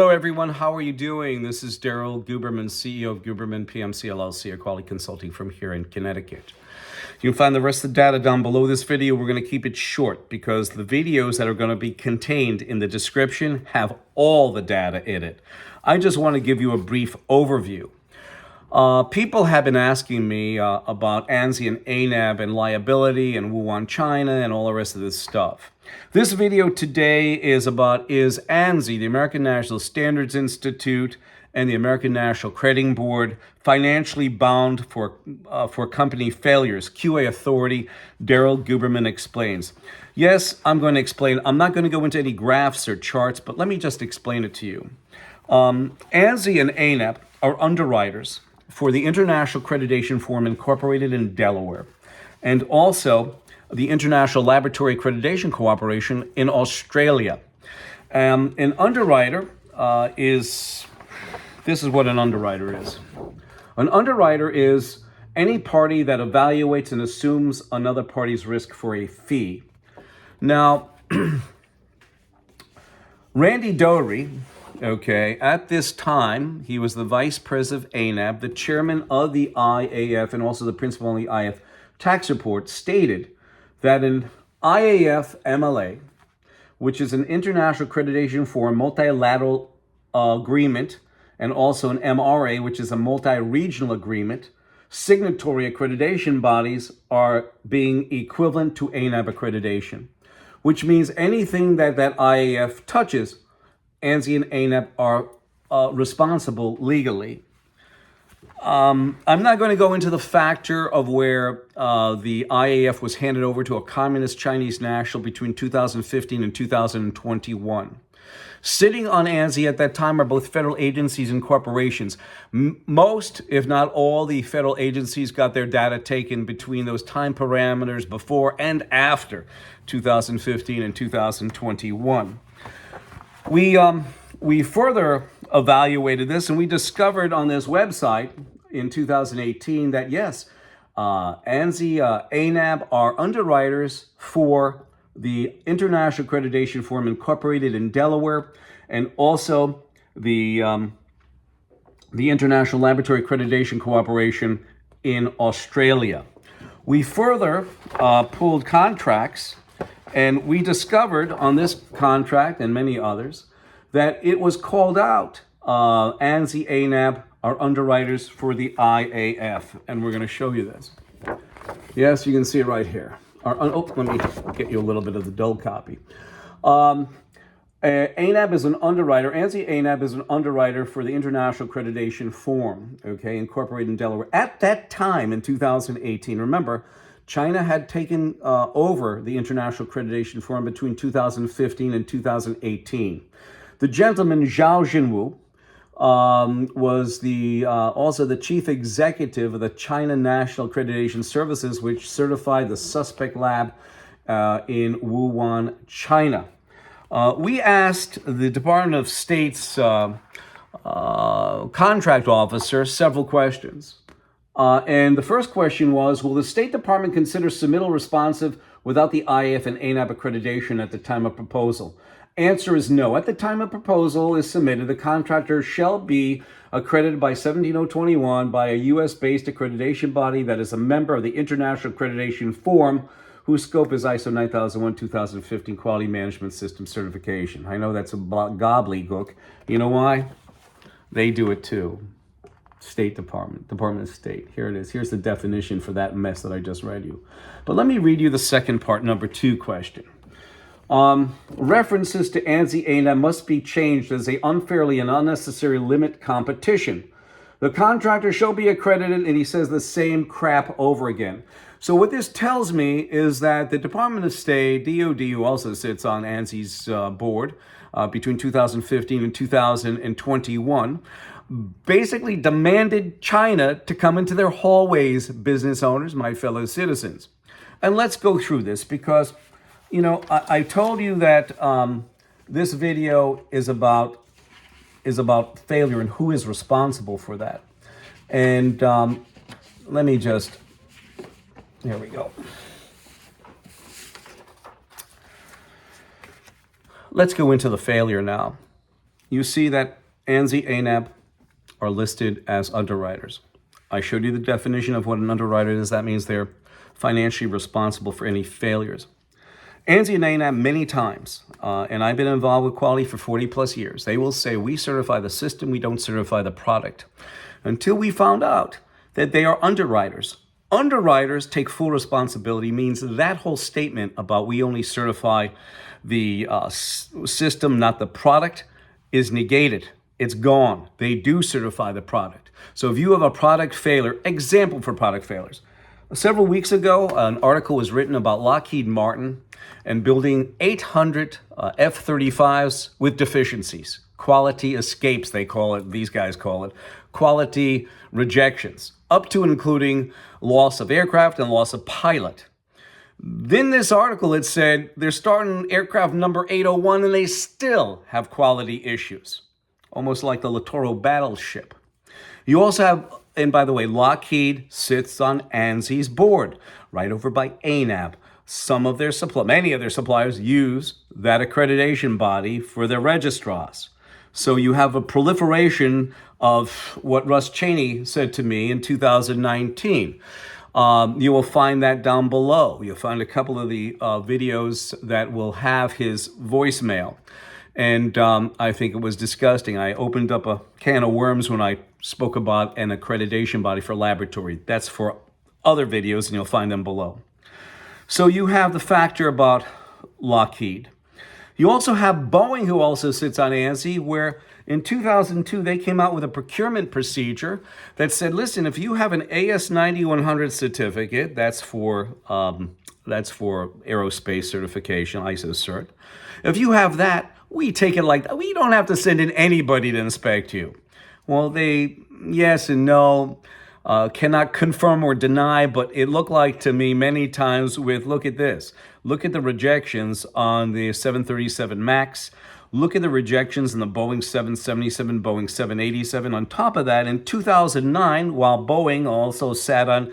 Hello everyone, how are you doing? This is Daryl Guberman, CEO of GUBERMAN-PMC LLC, a quality consulting firm here in Connecticut. You can find the rest of the data down below this video. We're going to keep it short because the videos that are going to be contained in the description have all the data in it. I just want to give you a brief overview. People have been asking me about ANSI and ANAB and liability and Wuhan, China, and all the rest of this stuff. This video today is about is ANSI, the American National Standards Institute, and the American National Crediting Board financially bound for company failures? QA authority, Daryl Guberman explains. Yes, I'm going to explain. I'm not going to go into any graphs or charts, but let me just explain it to you. ANSI and ANAB are underwriters for the International Accreditation Forum Incorporated in Delaware, and also the International Laboratory Accreditation Cooperation in Australia. An underwriter this is what an underwriter is. An underwriter is any party that evaluates and assumes another party's risk for a fee. Now, Randy Doherty, at this time, he was the vice president of ANAB, the chairman of the IAF, and also the principal on the IAF tax report, stated that an IAF MLA, which is an international accreditation for a multilateral agreement, and also an MRA, which is a multi-regional agreement, signatory accreditation bodies are being equivalent to ANAB accreditation, which means anything that IAF touches, ANSI and ANAB are responsible legally. I'm not going to go into the factor of where the IAF was handed over to a communist Chinese national between 2015 and 2021. Sitting on ANSI at that time are both federal agencies and corporations. Most, if not all, the federal agencies got their data taken between those time parameters before and after 2015 and 2021. We further evaluated this, and we discovered on this website in 2018 that yes, ANSI, ANAB are underwriters for the International Accreditation Forum Incorporated in Delaware, and also the International Laboratory Accreditation Cooperation in Australia. We further pulled contracts, and we discovered on this contract and many others that it was called out. ANSI, ANAB are underwriters for the IAF, and we're going to show you this. Yes, you can see it right here. Let me get you a little bit of the dull copy. ANAB is an underwriter. ANSI ANAB is an underwriter for the International Accreditation Forum, incorporated in Delaware. At that time in 2018, remember, China had taken over the International Accreditation Forum between 2015 and 2018. The gentleman, Zhao Jinwu, was also the chief executive of the China National Accreditation Services, which certified the suspect lab in Wuhan, China. We asked the Department of State's contract officer several questions. And the first question was, will the State Department consider submittal responsive without the IAF and ANAB accreditation at the time of proposal? Answer is no. At the time a proposal is submitted, the contractor shall be accredited by 17021 by a U.S.-based accreditation body that is a member of the International Accreditation Forum, whose scope is ISO 9001-2015 Quality Management System Certification. I know that's a gobbledygook. You know why? They do it too. State Department, Department of State. Here it is. Here's the definition for that mess that I just read you. But let me read you the second part, number 2 question. References to ANSI-ANAB must be changed as they unfairly and unnecessarily limit competition. The contractor shall be accredited, and he says the same crap over again. So what this tells me is that the Department of State, DOD, who also sits on ANSI's board between 2015 and 2021, basically demanded China to come into their hallways, business owners, my fellow citizens. And let's go through this because I told you that this video is about failure and who is responsible for that. And let me just, here we go. Let's go into the failure now. you see that ANSI-ANAB are listed as underwriters. I showed you the definition of what an underwriter is. That means they're financially responsible for any failures. ANSI and ANAB many times, and I've been involved with quality for 40 plus years, they will say we certify the system, we don't certify the product. Until we found out that they are underwriters. Underwriters take full responsibility means that whole statement about we only certify the system, not the product, is negated. It's gone. They do certify the product. So if you have a product failure, example for product failures. Several weeks ago, an article was written about Lockheed Martin and building 800 F-35s with deficiencies. Quality escapes, they call it, these guys call it, quality rejections, up to and including loss of aircraft and loss of pilot. Then this article, it said they're starting aircraft number 801 and they still have quality issues, almost like the Littoral battleship. You also have, and by the way, Lockheed sits on ANSI's board, right over by ANAB. Many of their suppliers use that accreditation body for their registrars. So you have a proliferation of what Russ Cheney said to me in 2019. You will find that down below. You'll find a couple of the videos that will have his voicemail. And I think it was disgusting. I opened up a can of worms when I spoke about an accreditation body for laboratory. That's for other videos, and you'll find them below. So you have the factor about Lockheed. You also have Boeing, who also sits on ANSI, where in 2002, they came out with a procurement procedure that said, listen, if you have an AS9100 certificate, that's for aerospace certification, ISO cert. If you have that, we take it like that. We don't have to send in anybody to inspect you. Well, they, yes and no, cannot confirm or deny, but it looked like to me many times with, look at this. Look at the rejections on the 737 MAX. Look at the rejections in the Boeing 777, Boeing 787. On top of that, in 2009, while Boeing also sat on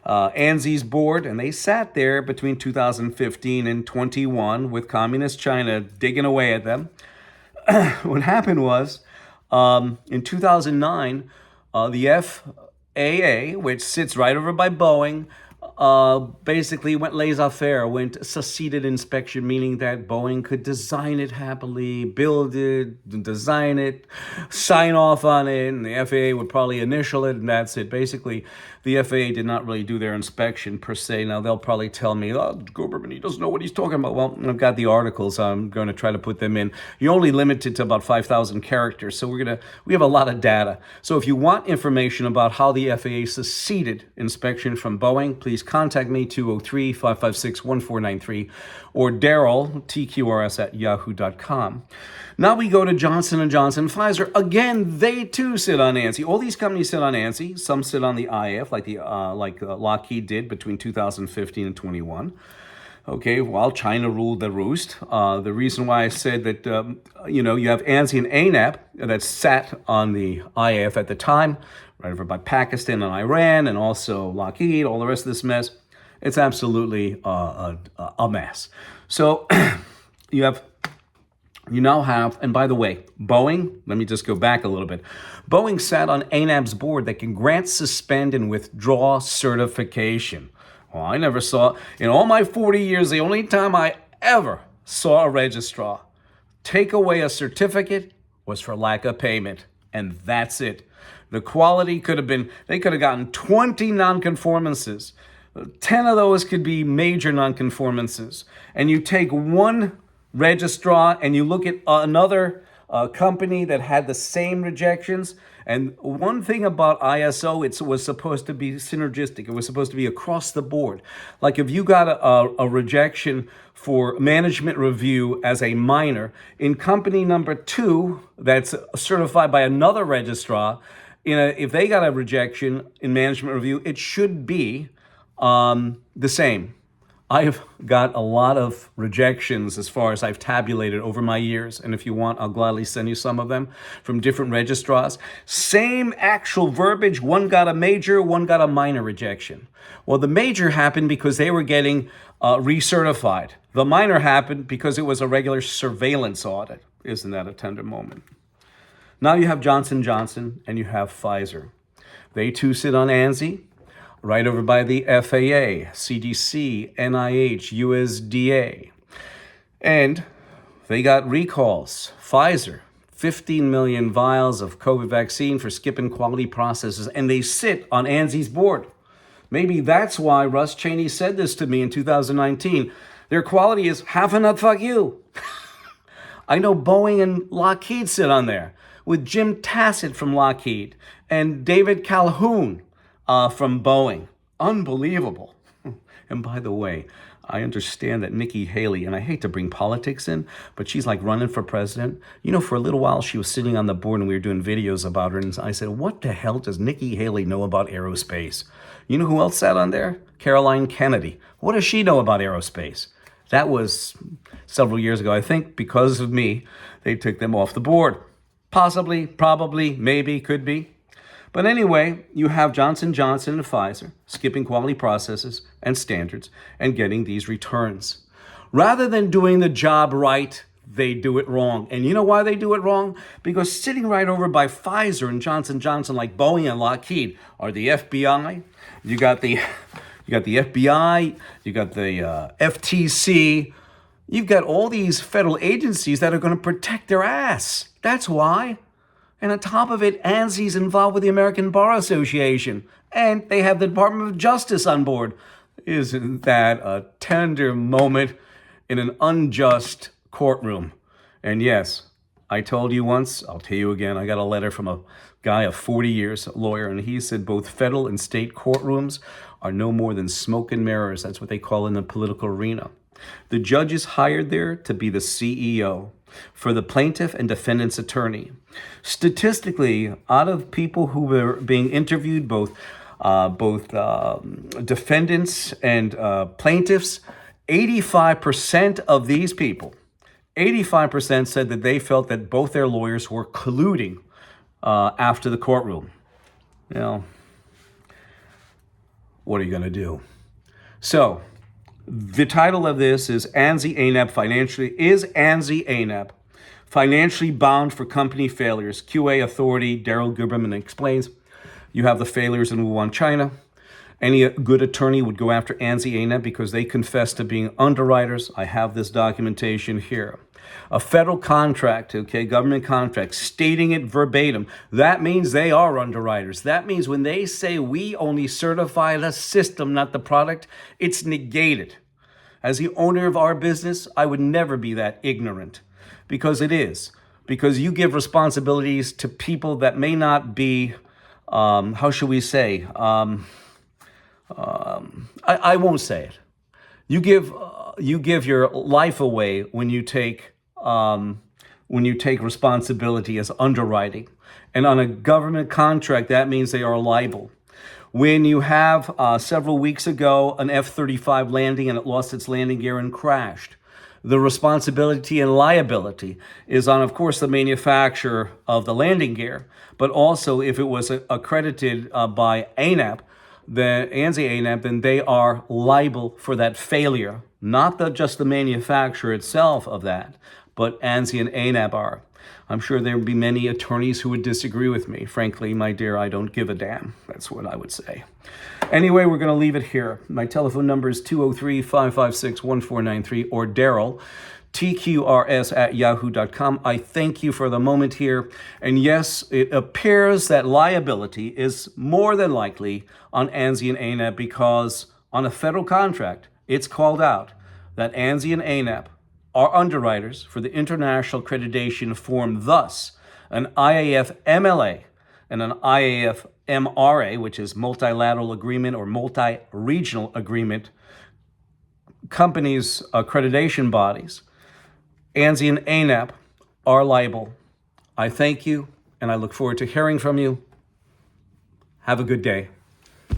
ANSI's board, and they sat there between 2015 and 21 with Communist China digging away at them. What happened was, in 2009, the FAA, which sits right over by Boeing, basically went laissez-faire, went Ceded inspection, meaning that Boeing could design it happily, build it, design it, sign off on it, and the FAA would probably initial it, and that's it. Basically, the FAA did not really do their inspection per se. Now, they'll probably tell me, oh, Guberman, he doesn't know what he's talking about. Well, I've got the articles. I'm going to try to put them in. You're only limited to about 5,000 characters, so we have a lot of data. So if you want information about how the FAA succeeded inspection from Boeing, please contact me, 203-556-1493, or Daryl, TQRS at yahoo.com. Now we go to Johnson & Johnson, Pfizer. Again, they too sit on ANSI. All these companies sit on ANSI. Some sit on the IAF, like Lockheed did between 2015 and 21. Okay, while China ruled the roost. The reason why I said that, you have ANSI and ANAB that sat on the IAF at the time, right over by Pakistan and Iran, and also Lockheed, all the rest of this mess. It's absolutely a mess. So you now have, and by the way, Boeing, let me just go back a little bit. Boeing sat on ANAB's board that can grant, suspend, and withdraw certification. Well, I never saw, in all my 40 years, the only time I ever saw a registrar take away a certificate was for lack of payment. And that's it. The quality could have been, they could have gotten 20 nonconformances. 10 of those could be major nonconformances. And you take one registrar and you look at another company that had the same rejections. And one thing about ISO, it was supposed to be synergistic. It was supposed to be across the board. Like if you got a rejection for management review as a minor, in company number 2 that's certified by another registrar, if they got a rejection in management review, it should be the same. I've got a lot of rejections as far as I've tabulated over my years. And if you want, I'll gladly send you some of them from different registrars. Same actual verbiage. One got a major, one got a minor rejection. Well, the major happened because they were getting recertified. The minor happened because it was a regular surveillance audit. Isn't that a tender moment? Now you have Johnson & Johnson and you have Pfizer. They too sit on ANSI, right over by the FAA, CDC, NIH, USDA. And they got recalls. Pfizer, 15 million vials of COVID vaccine for skipping quality processes, and they sit on ANSI's board. Maybe that's why Russ Cheney said this to me in 2019. Their quality is half a nut fuck you. I know Boeing and Lockheed sit on there, with Jim Tassett from Lockheed and David Calhoun from Boeing. Unbelievable. And by the way, I understand that Nikki Haley, and I hate to bring politics in, but she's like running for president. You know, for a little while, she was sitting on the board and we were doing videos about her. And I said, what the hell does Nikki Haley know about aerospace? You know who else sat on there? Caroline Kennedy. What does she know about aerospace? That was several years ago. I think because of me, they took them off the board. Possibly, probably, maybe, could be. But anyway, you have Johnson & Johnson and Pfizer skipping quality processes and standards and getting these returns. Rather than doing the job right, they do it wrong. And you know why they do it wrong? Because sitting right over by Pfizer and Johnson & Johnson, like Boeing and Lockheed, are the FBI. You got the FBI, you got the FTC. You've got all these federal agencies that are going to protect their ass. That's why. And on top of it, ANSI's involved with the American Bar Association. And they have the Department of Justice on board. Isn't that a tender moment in an unjust courtroom? And yes, I told you once, I'll tell you again, I got a letter from a guy of 40 years, a lawyer, and he said both federal and state courtrooms are no more than smoke and mirrors. That's what they call in the political arena. The judge is hired there to be the CEO for the plaintiff and defendant's attorney. Statistically, out of people who were being interviewed, both defendants and plaintiffs, 85% of these people, 85% said that they felt that both their lawyers were colluding after the courtroom. Now, what are you going to do? So, the title of this is ANSI-ANAB financially bound for company failures. QA authority Daryl Guberman explains. You have the failures in Wuhan, China. Any good attorney would go after ANSI-ANAB because they confess to being underwriters. I have this documentation here. A federal contract, government contract, stating it verbatim. That means they are underwriters. That means when they say we only certify the system, not the product, it's negated. As the owner of our business, I would never be that ignorant, because it is. Because you give responsibilities to people that may not be, how should we say? I won't say it. You give your life away when you take responsibility as underwriting. And on a government contract, that means they are liable. When you have several weeks ago an F-35 landing and it lost its landing gear and crashed, the responsibility and liability is on, of course, the manufacturer of the landing gear, but also if it was accredited by ANAB, the ANSI-ANAB, then they are liable for that failure. Not just the manufacturer itself of that, but ANSI and ANAB are. I'm sure there would be many attorneys who would disagree with me. Frankly, my dear, I don't give a damn. That's what I would say. Anyway, we're going to leave it here. My telephone number is 203-556-1493 or Daryl, tqrs@yahoo.com. I thank you for the moment here. And yes, it appears that liability is more than likely on ANSI and ANAB because on a federal contract, it's called out that ANSI and ANAB are underwriters for the international accreditation form. Thus, an IAF MLA and an IAF MRA, which is multilateral agreement or multi-regional agreement, companies' accreditation bodies, ANSI and ANAB are liable. I thank you, and I look forward to hearing from you. Have a good day.